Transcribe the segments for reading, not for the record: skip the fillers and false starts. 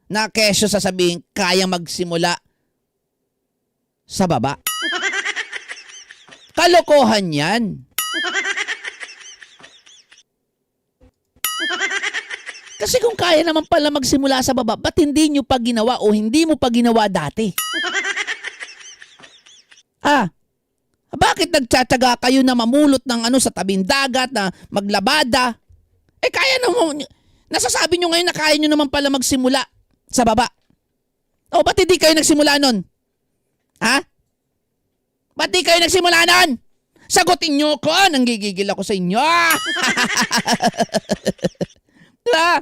na kesyo sasabihin kaya magsimula sa baba. Kalokohan yan. Kasi kung kaya naman pala magsimula sa baba, ba't hindi nyo pa ginawa o hindi mo pa ginawa dati? Bakit nagtsatsaga kayo na mamulot ng sa tabing dagat na maglabada? Kaya naman, nasasabi nyo ngayon na kaya nyo naman pala magsimula sa baba. O ba't hindi kayo nagsimula nun? Ba't di kayo nagsimula nun? Sagutin nyo ko, nanggigigil ako sa inyo. Diba?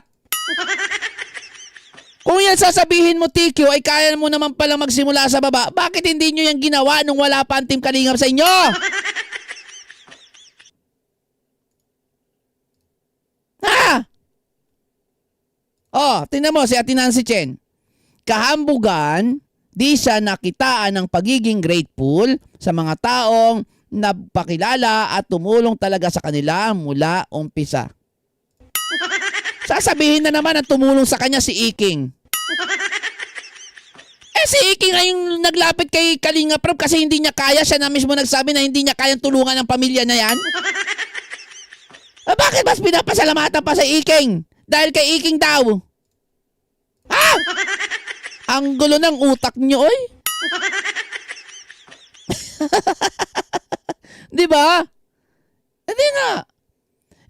Kung yan sasabihin mo, TQ, ay kaya mo naman pala magsimula sa baba, bakit hindi nyo yan ginawa nung wala pa ang Team Kalingap sa inyo? Tingnan mo si Ate Nancy Chen. Kahambugan, di siya nakitaan ng pagiging grateful sa mga taong nagpakilala at tumulong talaga sa kanila mula umpisa. Sasabihin na naman ang tumulong sa kanya si Iking. Si Iking ay yung naglapit kay Kalingap Rob kasi hindi niya kaya. Siya na mismo nagsabi na hindi niya kayang tulungan ang pamilya na yan. Bakit mas pinapasalamatan pa sa Iking? Dahil kay Iking daw. Ang gulo ng utak niyo, oy. Di ba? Hindi nga.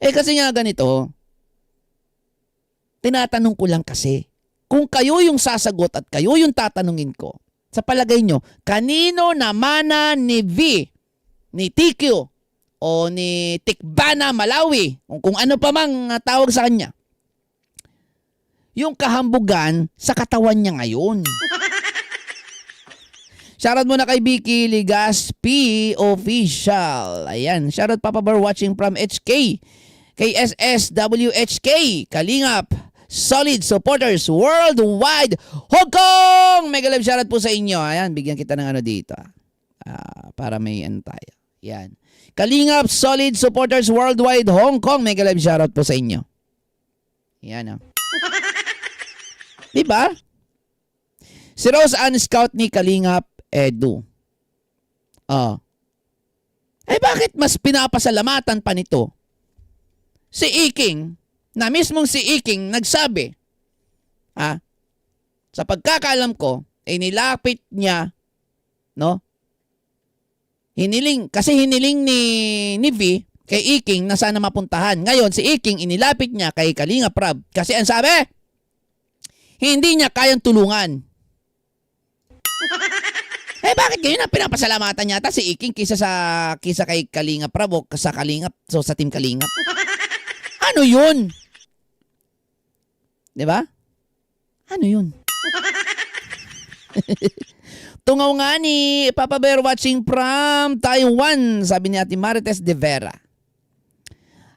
Kasi nga ganito. Tinatanong ko lang kasi, kung kayo yung sasagot at kayo yung tatanungin ko, sa palagay nyo, kanino namana ni V, ni TQ, o ni Tikbana Malawi, kung ano pa mang tawag sa kanya, yung kahambugan sa katawan niya ngayon? Shoutout muna kay Vicky Ligaspi Official. Ayan, shoutout Papa Bar watching from HK. Kay SSWHK, Kalingap, solid supporters worldwide. Hong Kong! Mega live shoutout po sa inyo. Ayan, bigyan kita ng dito. Para may tayo. Ayan. Kalingap, solid supporters worldwide. Hong Kong, mega live shoutout po sa inyo. Ayan. Diba? Si Rose Ann Scout ni Kalingap Edu. Bakit mas pinapasalamatan pa nito si Iking, na mismong si Iking nagsabi, sa pagkakaalam ko, nilapit niya, no? Hiniling ni V kay Iking na sana mapuntahan. Ngayon, si Iking inilapit niya kay Kalingap Rob kasi ang sabi, hindi niya kayang tulungan. Bakit ngayon na pinapasalamatan yata si Iking kisa kay Kalingap Rob o sa Kalingap, sa Team Kalingap? Ano yun? Diba? Ano yun? Tungaw nga ni Papa Bear watching from Taiwan, sabi ni Ate Marites de Vera.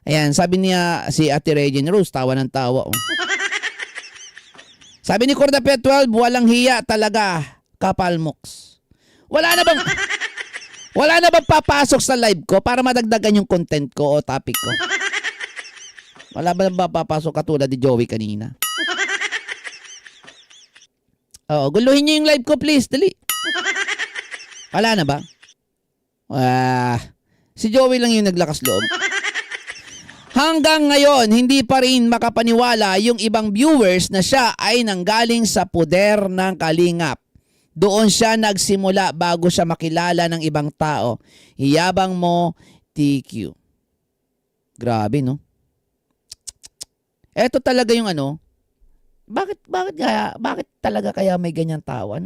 Ayan, sabi niya si Ate Regine Rose, tawa ng tawa. Sabi ni Cordapet 12, walang hiya talaga, Kapalmox. Wala na bang papasok sa live ko para madagdagan yung content ko o topic ko? Wala ba nang papasok katulad ni Joey kanina? Guluhin niyo yung live ko please, dali. Wala na ba? Si Joey lang yung naglakas loob. Hanggang ngayon, hindi pa rin makapaniwala yung ibang viewers na siya ay nanggaling sa poder ng Kalingap. Doon siya nagsimula bago siya makilala ng ibang tao. Iyabang mo, TQ. Grabe, no? Eto talaga yung bakit talaga kaya may ganyan tao,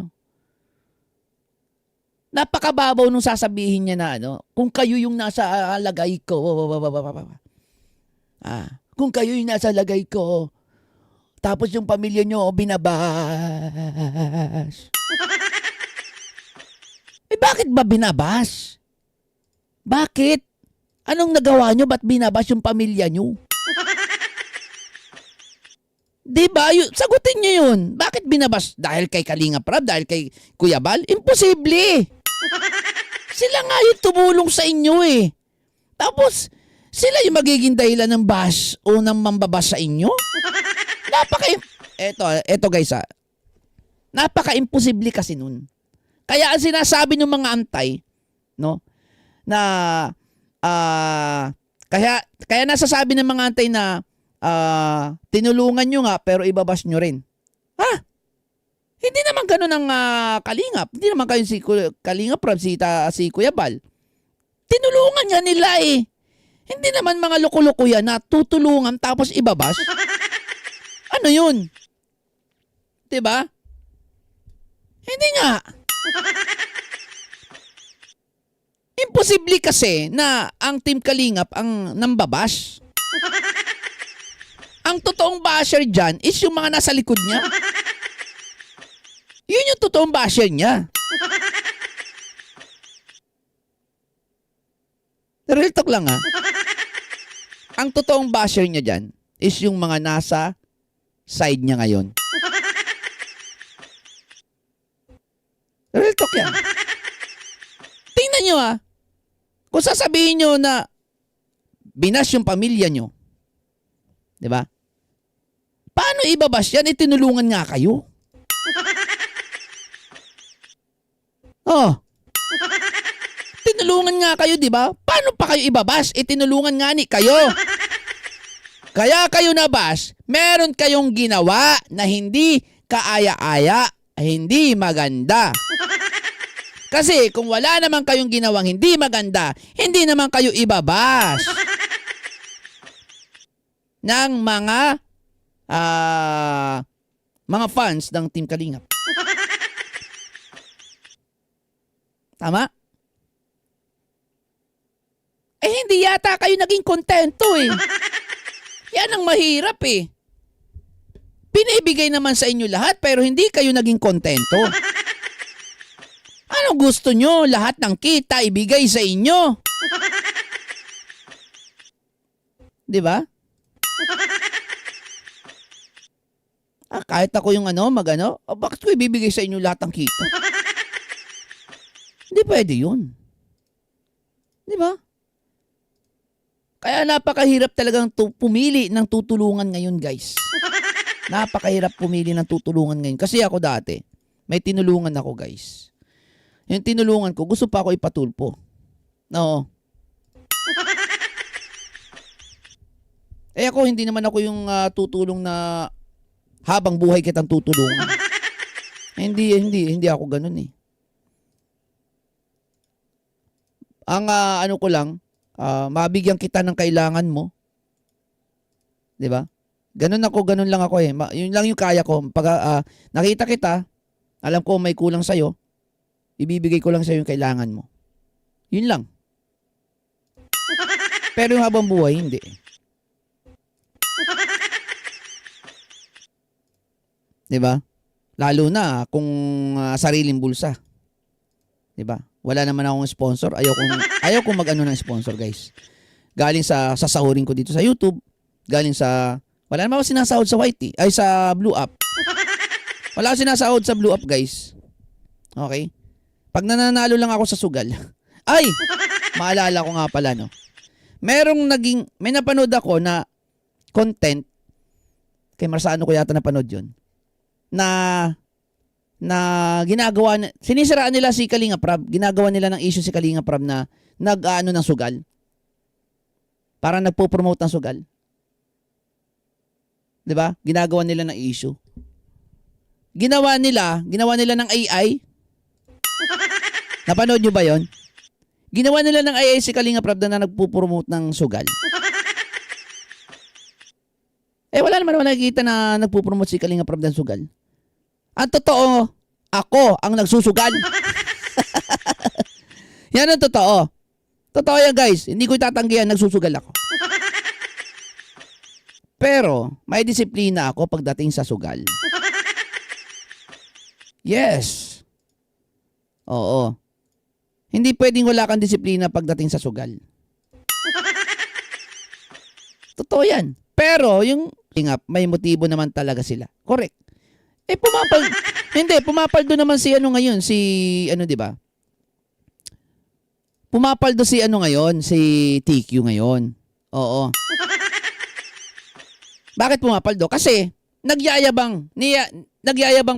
Napakababaw nung sasabihin niya na kung kayo yung nasa lagay ko. Kung kayo yung nasa lagay ko, tapos yung pamilya nyo binabash. Bakit ba binabash? Bakit? Anong nagawa nyo? Ba't binabash yung pamilya nyo? Diba? Sagutin nyo yun. Bakit binabash? Dahil kay Kalingap Rob? Dahil kay Kuya Bal? Imposible. Sila nga yung tumulong sa inyo eh. Tapos, sila yung magiging dahilan ng bash o ng mambabash sa inyo? Eto guys Napaka-imposible kasi nun. Kaya ang sinasabi ng mga antay, no, na kaya nasasabi ng mga antay na tinulungan nyo nga pero ibabash nyo rin. Ha? Hindi naman ganun ang Kalingap. Hindi naman kayo si Kalingap from si Kuya Bal. Tinulungan nga nila eh. Hindi naman mga loko-loko yan na tutulungan tapos ibabash. Ano yun? Diba? Hindi nga. Imposible kasi na ang Team Kalingap ang nambabash. Ang totoong basher dyan is yung mga nasa likod niya. Yun yung totoong basher niya. Real talk lang ha. Ang totoong basher niya dyan is yung mga nasa side niya ngayon. Real talk yan. Tingnan nyo ha. Kung sasabihin nyo na binash yung pamilya nyo. Diba? Paano ibabash yan? Tinulungan nga kayo. Oh. Tinulungan nga kayo, di ba? Paano pa kayo ibabash? Tinulungan nga ni kayo. Kaya kayo nabash, meron kayong ginawa na hindi kaaya-aya, hindi maganda. Kasi kung wala naman kayong ginawang hindi maganda, hindi naman kayo ibabash ng mga fans ng Team Kalingap. Tama? Hindi yata kayo naging kontento eh. Yan ang mahirap eh. Pinibigay naman sa inyo lahat pero hindi kayo naging kontento. Ano gusto nyo? Lahat ng kita ibigay sa inyo. Di ba? Kahit ako yung bakit ko ibibigay sa inyo lahat ng kita? Hindi pwede yun. Di ba? Kaya napakahirap talagang pumili ng tutulungan ngayon, guys. Napakahirap pumili ng tutulungan ngayon. Kasi ako dati, may tinulungan ako, guys. Yung tinulungan ko, gusto pa ako ipatulpo. No. Ako, hindi naman ako yung tutulong na habang buhay kitang tutulungan. Hindi ako ganun eh. Ang ko lang, mabigyan kita ng kailangan mo. 'Di ba? Ganun lang ako eh. Yun lang yung kaya ko. Pag nakita kita, alam ko may kulang sa iyo, ibibigay ko lang sa iyo yung kailangan mo. Yun lang. Pero yung habang buhay, hindi. 'Di ba? Lalo na kung sariling bulsa. 'Di ba? Wala naman akong sponsor. Ayaw kong mag-ano ng sponsor, guys. Galing sa sasahurin ko dito sa YouTube. Galing sa wala naman ako sinasahod sa YT. Ay, sa Blue App. Wala akong sinasahod sa Blue App, guys. Okay? Pag nananalo lang ako sa sugal. Ay! Maalala ko nga pala, no? May napanood ako na content. Kay Marsano ko yata napanood yun. Na ginagawa, sinisiraan nila si Kalinga Prab, ginagawa nila ng issue si Kalinga Prab na nag-ano ng sugal. Para nagpo-promote ng sugal. 'Di ba? Ginagawa nila ng issue. Ginawa nila ng AI. Napanood nyo ba 'yon? Ginawa nila ng AI si Kalinga Prab na nagpo-promote ng sugal. Wala naman nakikita na nagpo-promote si Kalinga Prab ng sugal. Ang totoo, ako ang nagsusugal. Yan ang totoo. Totoo yan, guys. Hindi ko itatanggihan, nagsusugal ako. Pero, may disiplina ako pagdating sa sugal. Yes. Oo. Hindi pwedeng wala kang disiplina pagdating sa sugal. Totoo yan. Pero, yung may motibo naman talaga sila. Correct. Pumapaldo naman si ngayon, di ba? Pumapaldo si ngayon, si TQ ngayon. Oo. Bakit pumapaldo? Kasi Nagyayabang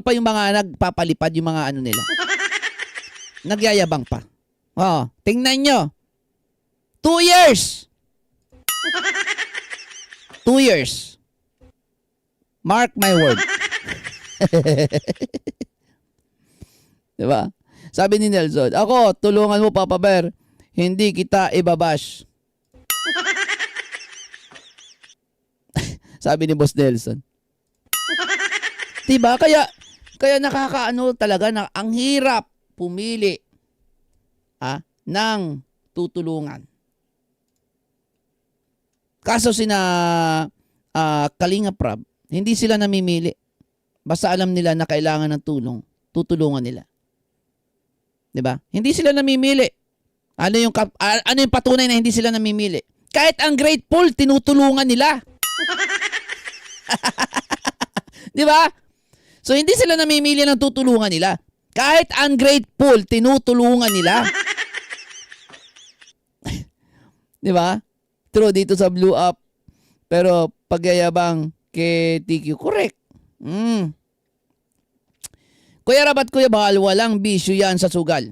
pa yung mga nagpapalipad, yung mga ano nila. Nagyayabang pa. Oh, tingnan nyo. 2 years. 2 years. Mark my word. Diba? Sabi ni Nelson, ako, tulungan mo, Papa Bear. Hindi kita ibabash. Sabi ni Boss Nelson. Diba? Kaya nakakaano talaga na ang hirap pumili ng tutulungan. Kaso sina Kalinga Prab, hindi sila namimili. Basta alam nila na kailangan ng tulong, tutulungan nila. 'Di ba? Hindi sila namimili. Ano yung patunay na hindi sila namimili? Kahit ang grateful, tinutulungan nila. 'Di ba? So hindi sila namimili ng tutulungan nila. Kahit ungrateful, tinutulungan nila. 'Di ba? True dito sa Blue Up. Pero pagyayabang kay TQ, correct. Kuya Rabat, Kuya Bahal, walang bisyo yan sa sugal.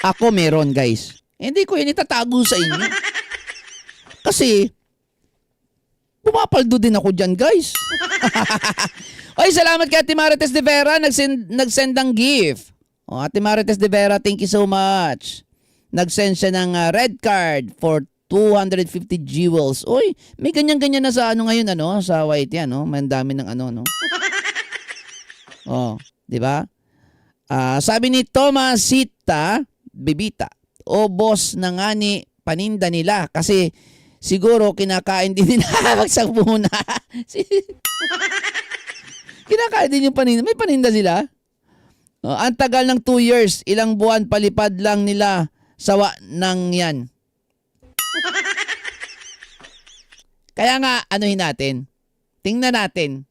Ako meron, guys. Hindi ko yan itatago sa inyo. Kasi, pumapaldo din ako dyan, guys. Oy, salamat kay Ate Marites de Vera, nagsend ng gift. Oh, Ate Marites de Vera, thank you so much. Nagsend siya ng red card for 250 jewels. Uy, may ganyan-ganyan na sa ano ngayon, sa white yan, may dami ng no. Oh, di ba? Sabi ni Tomasita Bibita, boss na nga ni paninda nila kasi siguro kinakain din nila. Magsang muna. Kinakain din yung paninda. May paninda sila. Ang tagal ng 2 years, ilang buwan palipad lang nila sawa ng yan. Kaya nga, anuhin natin. Tingnan natin.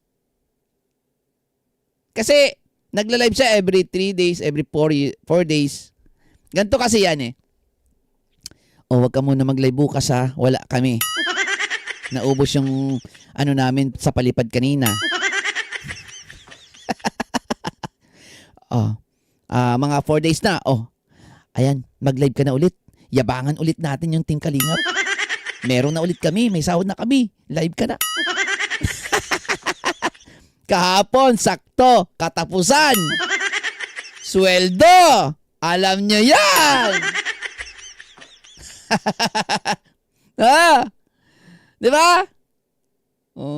Kasi, nagla-live siya every 3 days, every 4 days. Ganito kasi yan eh. Wag ka muna mag-live bukas ha. Wala kami. Naubos yung namin sa palipad kanina. Mga 4 days na. Ayan, mag-live ka na ulit. Yabangan ulit natin yung Team Kalingap. Meron na ulit kami. May sahod na kami. Live ka na. Kahapon, sakto. Katapusan. Sweldo. Alam nyo yan. Di ba?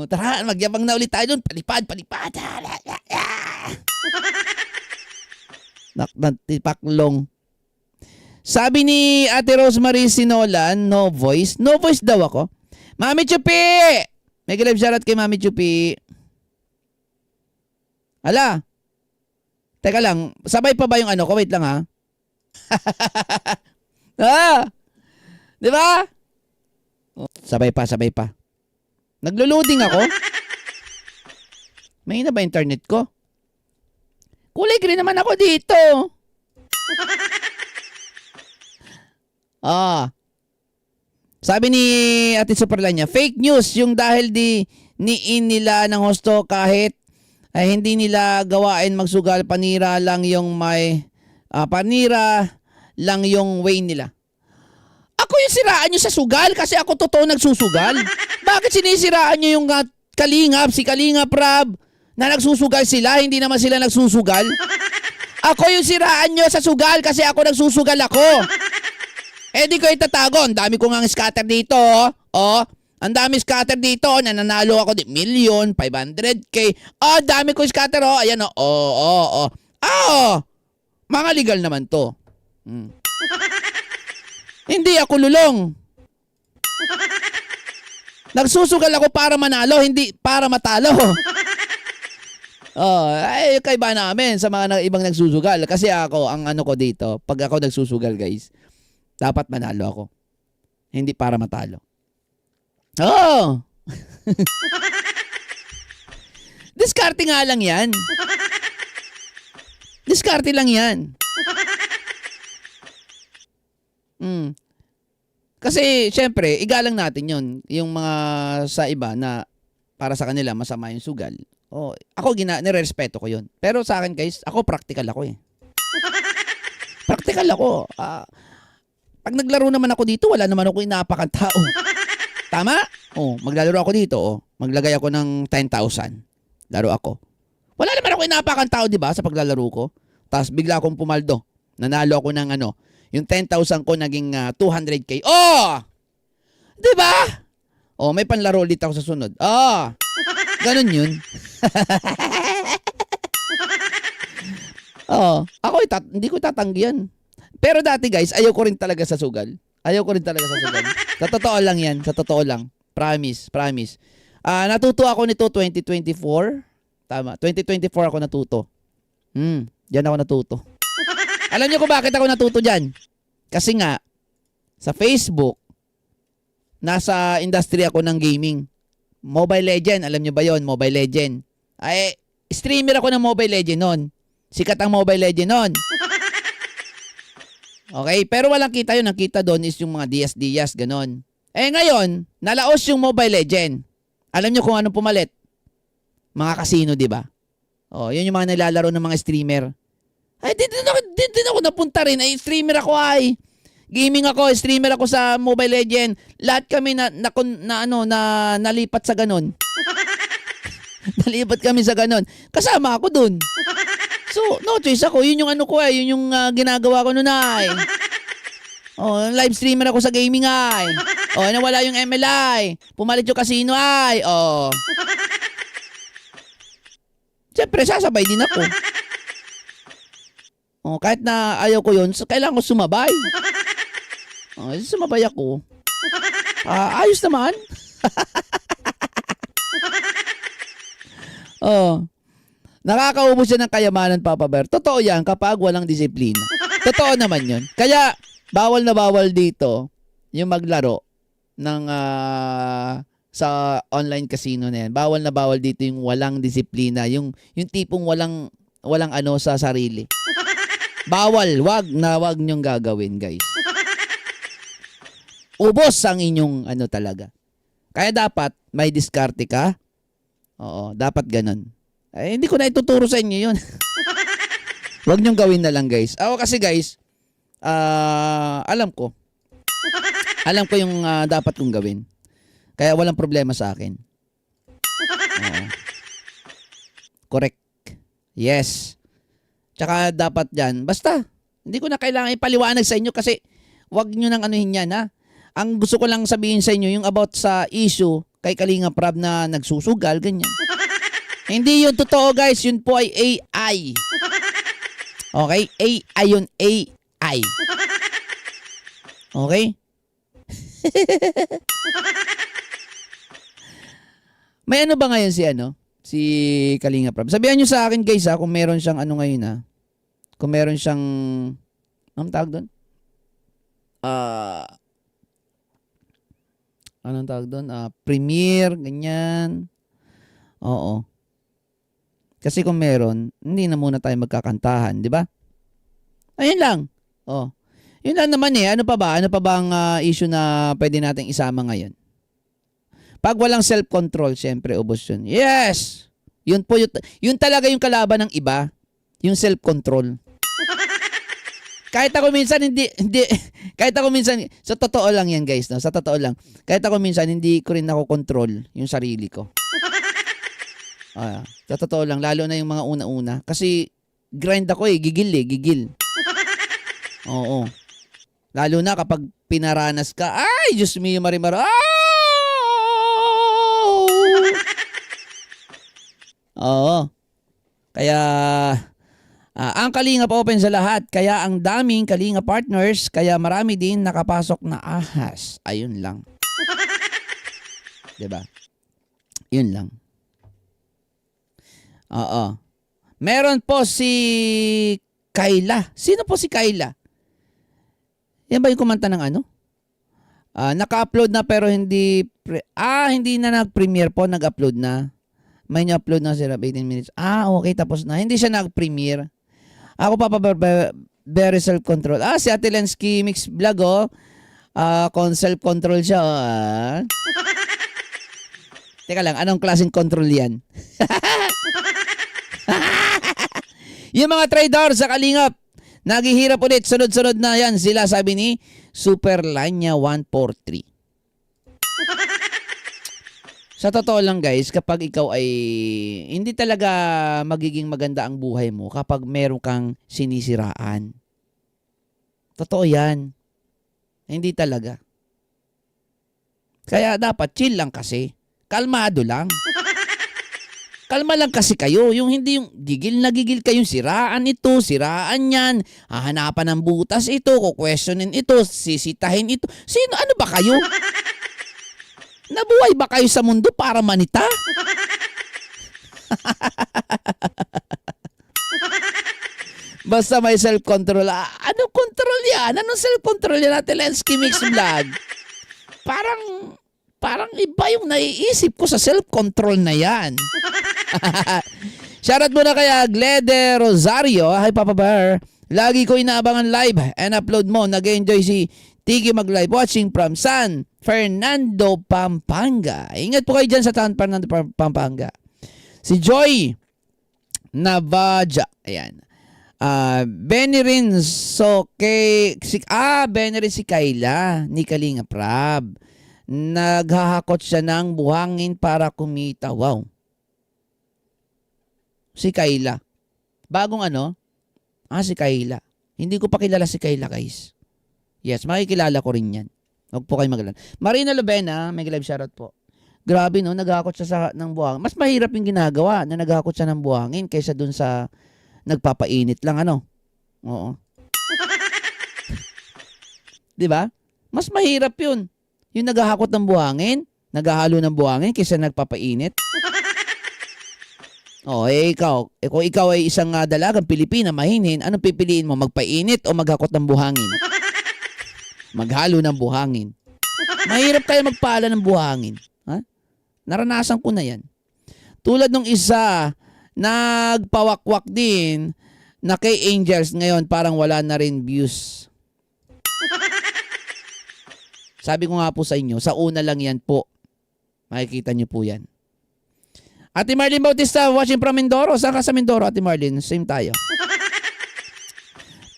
Tara, magyabang na ulit tayo dun. Palipad. Naknatipaklong. Sabi ni Ate Rosemary Sinolan, no voice. No voice daw ako. Mami Chupi! May live shoutout kay Mami Chupi. Ala. Teka lang. Sabay pa ba yung ko? Wait lang ha. Di ba? Sabay pa. Naglo-loading ako. May na ba internet ko? Kulay green naman ako dito. Sabi ni Ate Superlanya, fake news yung dahil niin nila ng husto kahit hindi nila gawain magsugal, panira lang yung way nila. Ako yung siraan nyo sa sugal kasi ako totoo nagsusugal. Bakit sinisiraan nyo yung Kalingap, si Kalingap Rab na nagsusugal sila, hindi naman sila nagsusugal? Ako yung siraan nyo sa sugal kasi ako nagsusugal ako. Di ko itatago. Ang dami ko nga scatter dito. Ang dami scatter dito. Nananalo ako. 1,500,000. Dami ko scatter. Ayan. Mga legal naman to. Hindi ako lulong. Nagsusugal ako para manalo, hindi para matalo. Kaiba namin sa mga ibang nagsusugal. Kasi ako, ang ko dito, pag ako nagsusugal guys, dapat manalo ako. Hindi para matalo. Diskarte nga lang yan. Diskarte lang yan. Kasi, syempre, igalang natin yon yung mga sa iba na para sa kanila masama yung sugal. Ako nirerespeto ko 'yun. Pero sa akin guys, ako practical ako eh. Practical ako. Pag naglaro naman ako dito, wala naman ako inaapakan tao. Tama? Maglalaro ako dito, maglagay ako ng 10,000. Laro ako. Wala naman ako inaapakan tao, 'di ba, sa paglalaro ko. Tapos bigla akong pumaldo. Nanalo ako ng yung 10,000 ko naging 200k. 'Di ba? May panlaro ulit ako sa sunod. Ganun 'yun. Ako hindi ko tatanggihan. Pero dati guys, ayaw ko rin talaga sa sugal. Sa totoo lang yan. Sa totoo lang. Promise. Natuto ako nito 2024. Tama. 2024 ako natuto. Diyan ako natuto. Alam niyo kung bakit ako natuto dyan? Kasi nga, sa Facebook, nasa industry ako ng gaming. Mobile Legend. Alam niyo ba yon? Mobile Legend. Streamer ako ng Mobile Legend noon. Sikat ang Mobile Legend noon. Okay, pero walang kita yun. Ang kita doon is yung mga DS, ganon. Ngayon, nalaos yung Mobile Legend. Alam nyo kung anong pumalit? Mga casino, di ba? Yun yung mga nilalaro ng mga streamer. Din ako napunta rin. Streamer ako Gaming ako, streamer ako sa Mobile Legend. Lahat kami nalipat sa ganon. Nalipat kami sa ganon. Kasama ako dun. So, no choice ako. Yun yung yun yung ginagawa ko nun live streamer ako sa gaming nawala yung ML pumalit yung casino Siyempre, sasabay din ako. Kahit na ayaw ko yun, kailangan ko sumabay. Sumabay ako. Ayos naman. Nakakaubos yan ng kayamanan, Papa Bear. Totoo yan kapag walang disiplina. Totoo naman yun. Kaya, bawal na bawal dito yung maglaro ng sa online casino na yan. Bawal na bawal dito yung walang disiplina. Yung tipong walang sa sarili. Bawal. Wag nyong gagawin, guys. Ubos ang inyong talaga. Kaya dapat may diskarte ka. Dapat ganun. Hindi ko na ituturo sa inyo yun. Huwag niyong gawin na lang, guys. Ako kasi, guys, alam ko yung dapat kong gawin. Kaya walang problema sa akin. Correct. Yes. Tsaka dapat dyan. Basta, hindi ko na kailangan ipaliwanag sa inyo kasi wag nyo nang anuhin yan, ha? Ang gusto ko lang sabihin sa inyo, yung about sa issue kay Kalinga Prab na nagsusugal, ganyan. Hindi yun totoo, guys. Yun po ay AI. Okay? AI yun. AI. Okay? May ano ba ngayon si Kalinga Prab? Sabihan nyo sa akin, guys, kung meron siyang ngayon, kung meron siyang, anong tawag doon? Anong tawag doon? Premiere, ganyan. Oo. Kasi kung meron, hindi na muna tayo magkakantahan, di ba? Ayun lang. Yun lang naman Ano pa ba? Ano pa ba ang issue na pwede nating isama ngayon? Pag walang self-control, syempre, ubos yun. Yes! Yun po, yun talaga yung kalaban ng iba. Yung self-control. Kahit ako minsan, kahit ako minsan, sa totoo lang yan, guys, no? Sa totoo lang. Kahit ako minsan, hindi ko rin control yung sarili ko. Sa totoo lang, lalo na yung mga una-una. Kasi, grind ako gigil. Oo. Lalo na kapag pinaranas ka, ay, Diyos mio, Marimar, Oo. Kaya, ang Kalingap open sa lahat. Kaya ang daming Kalinga partners. Kaya marami din nakapasok na ahas. Ayun lang. Diba? Yun lang. Oo. Meron po si Kayla. Sino po si Kayla? Yan ba yung kumanta ng naka-upload na pero hindi hindi na nag-premiere po, nag-upload na. May ni-upload na sila 18 minutes. Okay, tapos na. Hindi siya nag-premiere. Ako very self-control. Si Ate Lensky Mix Vlog, kung self-control siya, Teka lang, anong klaseng control yan? Yung mga trader sa Kalingap, naghihirap ulit, sunod-sunod na yan sila, sabi ni Superlanya 143. Sa totoo lang guys, kapag ikaw ay hindi talaga magiging maganda ang buhay mo kapag meron kang sinisiraan. Totoo yan. Hindi talaga. Kaya dapat chill lang kasi. Kalmado lang. Kalma lang kasi kayo. Yung hindi yung gigil na gigil kayong siraan ito, siraan yan, hahanapan ng butas ito, kukwestiyonin ito, sisitahin ito. Sino? Ano ba kayo? Nabuhay ba kayo sa mundo para manita? Basta may self-control. Anong control yan? Anong self-control yan natin? Lensky Mix Vlog. Parang iba yung naiisip ko sa self-control na yan. Shoutout muna kaya Glede Rosario. Hi Papa Bear. Lagi ko inaabangan live and upload mo. Nag-enjoy si Tiki mag-live watching from San Fernando, Pampanga. Ingat po kayo dyan sa San Fernando, Pampanga. Si Joy Navaja. Ayan. Benny rin Benny rin si Kayla ni Kalinga Prab. Naghahakot siya ng buhangin para kumita. Wow. Si Kayla. Bagong ano? Si Kayla. Hindi ko pa kilala si Kayla, guys. Yes, makikilala ko rin yan. Huwag po kayo magalala. Marina Lubena, may live shoutout po. Grabe no, naghahakot siya ng buhangin. Mas mahirap yung ginagawa na naghahakot siya ng buhangin kaysa dun sa nagpapainit lang ano. Oo. 'Di ba? Mas mahirap yun. Yung naghahakot ng buhangin, naghahalo ng buhangin kaysa nagpapainit. Ikaw. Kung ikaw ay isang dalagang Pilipina, mahinin, anong pipiliin mo? Magpainit o maghakot ng buhangin? Maghalo ng buhangin. Mahirap kaya magpala ng buhangin. Ha? Naranasan ko na yan. Tulad nung isa, nagpawakwak din na kay Angels ngayon parang wala na rin views. Sabi ko nga po sa inyo, sa una lang yan po. Makikita nyo po yan. Ate Marlene Bautista, watching from Mindoro. Saan ka sa Mindoro, Ate Marlene? Same tayo.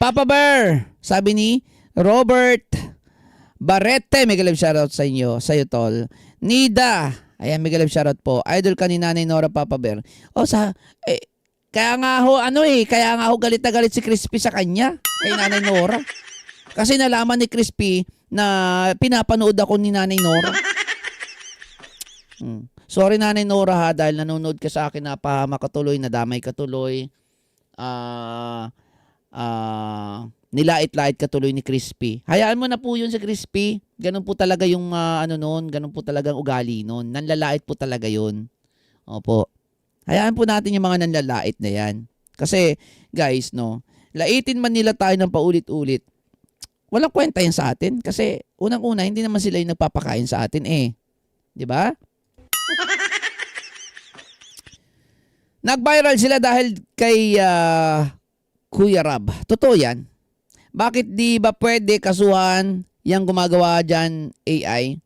Papa Bear, sabi ni Robert Barrete, mega live shoutout sa inyo, sa iyo tol. Nida, ayan, mega live shoutout po. Idol ka ni Nanay Nora, Papa Bear. Kaya nga ho galit na galit si Crispy sa kanya, kay Nanay Nora. Kasi nalaman ni Crispy na pinapanood ako ni Nanay Nora. Sorry Nanay Nora ha, dahil nanonood ka sa akin, napahama katuloy, nadamay katuloy. Nilait-lait katuloy ni Crispy. Hayaan mo na po yun si Crispy. Ganun po talaga yung ganun po talagang ugali noon. Nanlalait po talaga yun. Opo. Hayaan po natin yung mga nanlalait na yan. Kasi guys, no, laitin man nila tayo ng paulit-ulit. Walang kwenta yan sa atin kasi unang-una hindi naman sila yung nagpapakain sa atin eh. 'Di ba? Nag-viral sila dahil kay Kuya Rab. Totoo yan. Bakit di ba pwede kasuhan yung gumagawa dyan AI?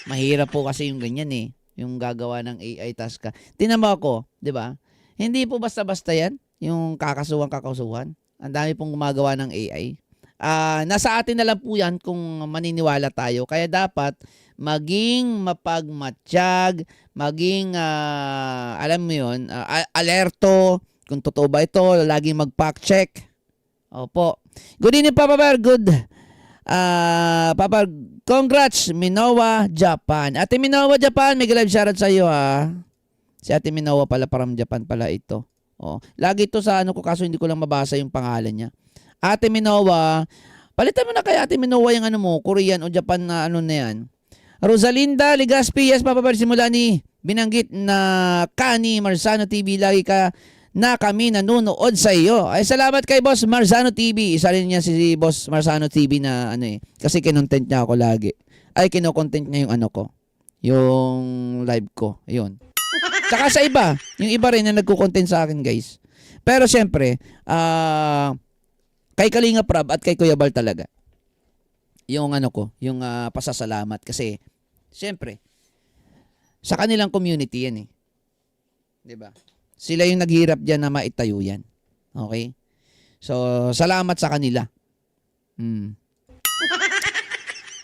Mahirap po kasi yung ganyan eh. Yung gagawa ng AI task ka. Tinan mo ako, di ba? Hindi po basta-basta yan. Yung kakasuhan. Ang dami pong gumagawa ng AI. Nasa atin na lang po yan kung maniniwala tayo. Kaya dapat maging mapagmatsyag, maging, alam mo yun, alerto, kung totoo ba ito, laging mag-fact check. Opo. Good evening, Papa Bear. Good. Papa, congrats, Minowa, Japan. Ate Minowa, Japan, may live shoutout sa iyo ha. Si Ate Minowa pala, from Japan pala ito. Lagi ito sa ano ko, kaso hindi ko lang mabasa yung pangalan niya. Ate Minowa, palitan mo na kay Ate Minowa yung ano mo, Korean o Japan na ano na yan. Rosalinda Ligaspi, yes, Papa Bear, simula ni binanggit na Kani Marzano TV, lagi ka na kami nanonood sa iyo. Ay, salamat kay Boss Marzano TV. Isa rin niya si Boss Marzano TV na ano eh. Kasi kinontent niya ako lagi. Ay, kinokontent niya yung ano ko. Yung live ko. Yun. Tsaka sa iba. Yung iba rin na nagkukontent sa akin, guys. Pero syempre, kay Kalinga Prab at kay Kuya Bal talaga. Yung ano ko, yung pasasalamat. Kasi, syempre, Sa kanilang community yan eh. 'Di ba? Sila yung naghirap diyan na maitayo yan. Okay? So, salamat sa kanila.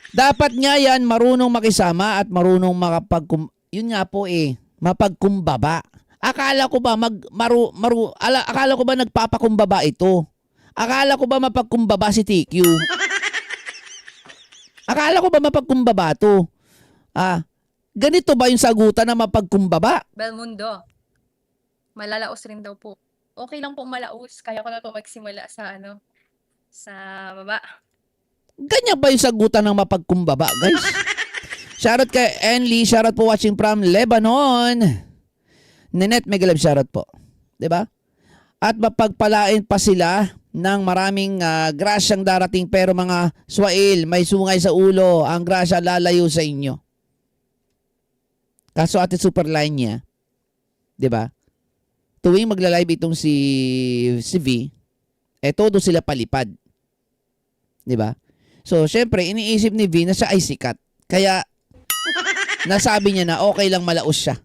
Dapat nga yan marunong makisama at marunong yun nga po mapagkumbaba. Akala ko ba akala ko ba nagpapakumbaba ito? Akala ko ba mapagkumbaba si TQ? Akala ko ba mapagkumbaba to? Ganito ba yung sagutan na mapagkumbaba? Belmundo, malalaos rin daw po. Okay lang po malaos. Kaya ko na po magsimula sa sa baba. Ganyan ba yung sagutan ng mapagkumbaba, guys? Shoutout kay Enly, shoutout po watching from Lebanon. Nenet Megalab, shoutout po. 'Di ba? At mapagpalain pa sila ng maraming grasyang darating, pero mga swail, may sungay sa ulo, ang grasya lalayo sa inyo. Kaso ate Superline niya, 'di ba? Tuwing magla-live itong si V, todo sila palipad. 'Di ba? So, syempre, iniisip ni V na siya ay sikat. Kaya, nasabi niya na okay lang malaos siya.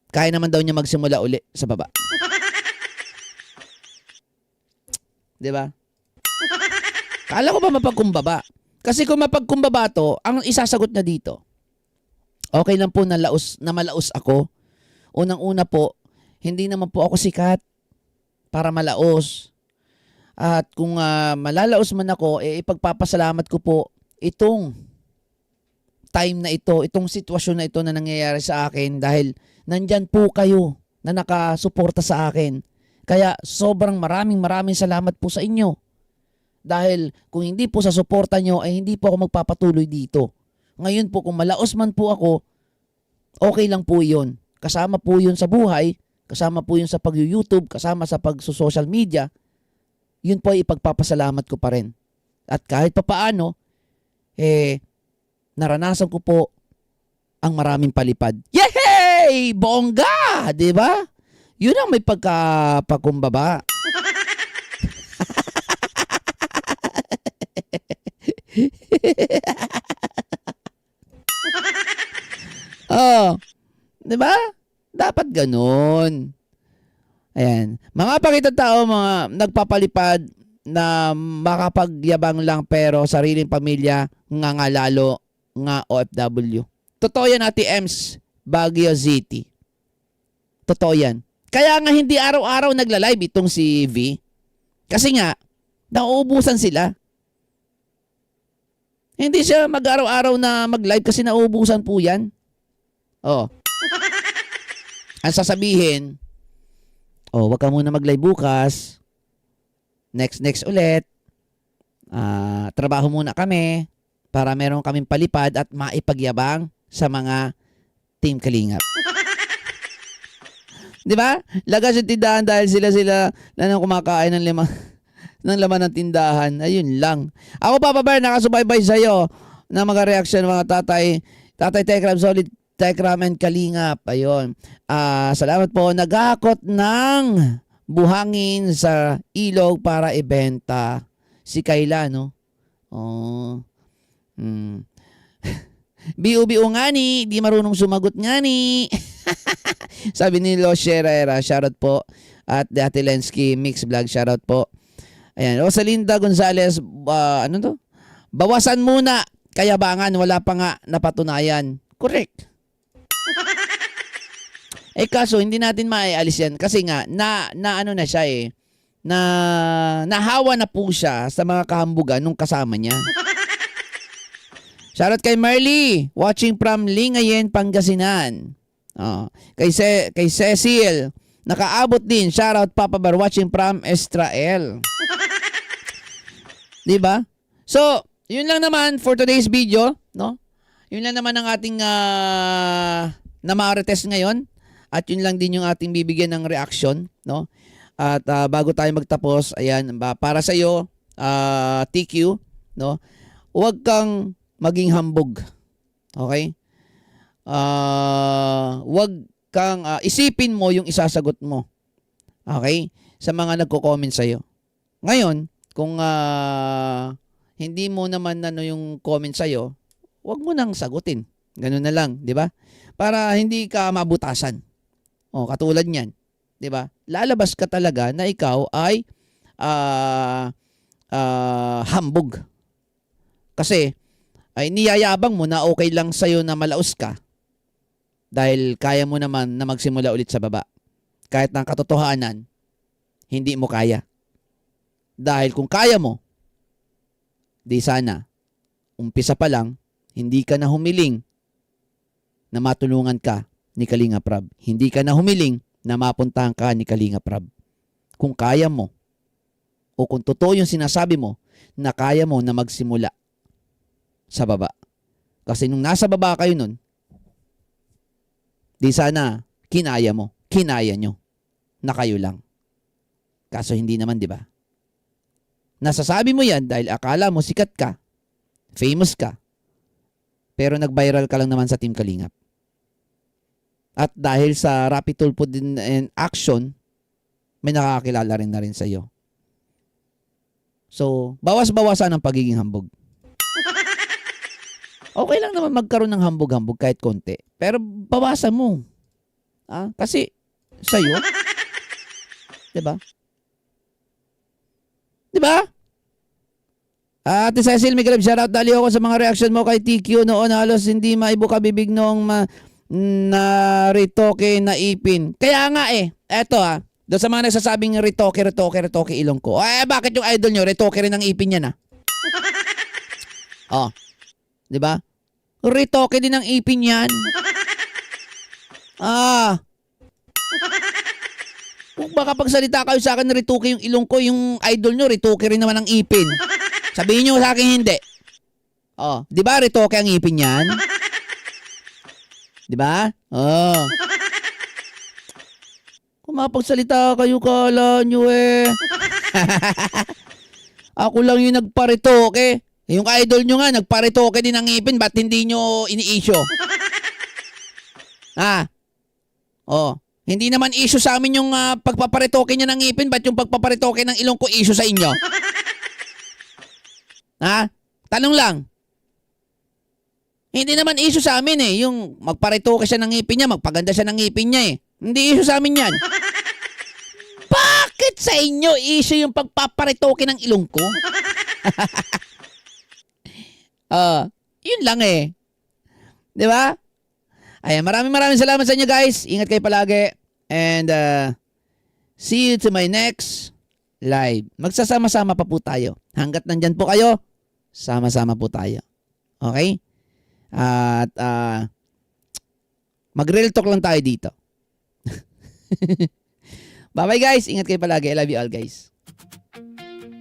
Kaya naman daw niya magsimula uli sa baba. 'Di ba? Kala ko ba mapagkumbaba? Kasi kung mapagkumbaba to, ang isasagot na dito, okay lang po na malaos ako. Unang-una po, hindi naman po ako sikat para malaos. At kung malalaos man ako, ipagpapasalamat ko po itong time na ito, itong sitwasyon na ito na nangyayari sa akin dahil nandyan po kayo na nakasuporta sa akin. Kaya sobrang maraming salamat po sa inyo. Dahil kung hindi po sa suporta nyo, ay hindi po ako magpapatuloy dito. Ngayon po, kung malaos man po ako, okay lang po yun. Kasama po yun sa buhay, kasama po yun sa pag-YouTube, kasama sa pag-social media. Yun po ay ipagpapasalamat ko pa rin. At kahit papaano, naranasan ko po ang maraming palipad. Yehey! Bongga! Diba? Yun ang may pagkapakumbaba. Diba? Dapat ganun. Ayan. Mga pakitang-tao, mga nagpapalipad na makapagyabang lang pero sariling pamilya nga lalo nga OFW. Totoo yan, Ate Ems, Baguio City. Totoo yan. Kaya nga hindi araw-araw nagla-live itong si V. Kasi nga, nauubusan sila. Hindi siya mag-araw-araw na mag-live kasi nauubusan po yan. Ang sasabihin, wag ka muna mag-live bukas. Next ulit. Trabaho muna kami para meron kaming palipad at maipagyabang sa mga Team Kalingap. 'Di ba? Lagas yung tindahan dahil sila na nang kumakain ng laman ng tindahan. Ayun lang. Ako, Papa Bear, nakasubaybay sa'yo na mga reaction mga tatay Tekram, Solid Tekram and Kalingap. Ayun. Salamat po. Naghahakot ng buhangin sa ilog para ibenta. Si Kayla, no? Biu-biu nga ni, di marunong sumagot nga ni. Sabi ni Los Herrera, shoutout po. At Ate Lensky Mix Vlog, shoutout po. Ayan, Rosalinda Gonzalez, bawasan muna, kayabangan, wala pa nga napatunayan. Correct. Kaso hindi natin maialis yan kasi nga na ano na siya nahawa na po siya sa mga kahambugan nung kasama niya. Shoutout kay Marley, watching from Lingayen, Pangasinan. Kay Cecil, nakaabot din. Shoutout Papa Bar, watching from Estrael. Diba? So, yun lang naman for today's video, no? Yun lang naman ang ating na marites ngayon. At yun lang din yung ating bibigyan ng reaction, no? At bago tayo magtapos, ayan, para sa iyo, TQ, no? Huwag kang maging hambog. Okay? Huwag kang isipin mo yung isasagot mo. Okay? Sa mga nagko-comment sa iyo. Ngayon, kung hindi mo naman yung comment sa iyo, huwag mo nang sagutin, Ganun na lang, di ba? Para hindi ka mabutasan. O, katulad niyan, di ba? Lalabas ka talaga na ikaw ay hambog. Kasi, ay niyayabang mo na okay lang sa'yo na malaos ka dahil kaya mo naman na magsimula ulit sa baba. Kahit ng katotohanan, hindi mo kaya. Dahil kung kaya mo, di sana, umpisa pa lang, hindi ka na humiling na matulungan ka ni Kalinga Prab. Hindi ka na humiling na mapuntahan ka ni Kalinga Prab. Kung kaya mo, o kung totoo yung sinasabi mo, na kaya mo na magsimula sa baba. Kasi nung nasa baba kayo nun, di sana kinaya mo, kinaya nyo, na kayo lang. Kaso hindi naman, di ba? Nasasabi mo yan dahil akala mo sikat ka, famous ka, pero nag-viral ka lang naman sa Team Kalingap. At dahil sa Rapid Tulpo din and action, may nakakakilala rin na rin sa iyo. So, bawas-bawasan ang pagiging hambog. Okay lang naman magkaroon ng hambog-hambog kahit konti. Pero bawasan mo. Kasi sa'yo. Diba? Diba? Ate Cecil, may galab shoutout. Dali ako sa mga reaction mo kay TQ noon. Halos hindi maibuka bibig noong na retoke na ipin. Kaya nga eto doon sa mga nagsasabing retoke ilong ko. Bakit yung idol nyo, retoke rin ang ipin niya na? Di ba? Retoke din ang ipin yan. Kung baka pagsalita kayo sa akin na retoke yung ilong ko, yung idol nyo, retoke rin naman ang ipin. Sabihin nyo sa akin hindi. Di ba retoke ang ipin yan? Di ba? Kung mapagsalita kayo, kala nyo Ako lang yung nagparetoke. Yung idol nyo nga, nagparetoke din ng ipin. Ba't hindi nyo ini-issue? Hindi naman issue sa amin yung pagpaparetoke niya ng ipin. Ba't yung pagpaparetoke ng ilong ko issue sa inyo? Tanong lang. Hindi naman issue sa amin yung magparetoke siya ng ipin niya, magpaganda siya ng ipin niya Hindi issue sa amin yan. Bakit sa inyo issue yung pagpaparetoke ng ilong ko? Yun lang Di ba? Ayan, maraming salamat sa inyo guys. Ingat kayo palagi. And see you to my next live. Magsasama-sama pa po tayo. Hanggat nandyan po kayo, sama-sama po tayo. Okay? At mag-real talk lang tayo dito. Bye-bye guys. Ingat kayo palagi. I love you all guys.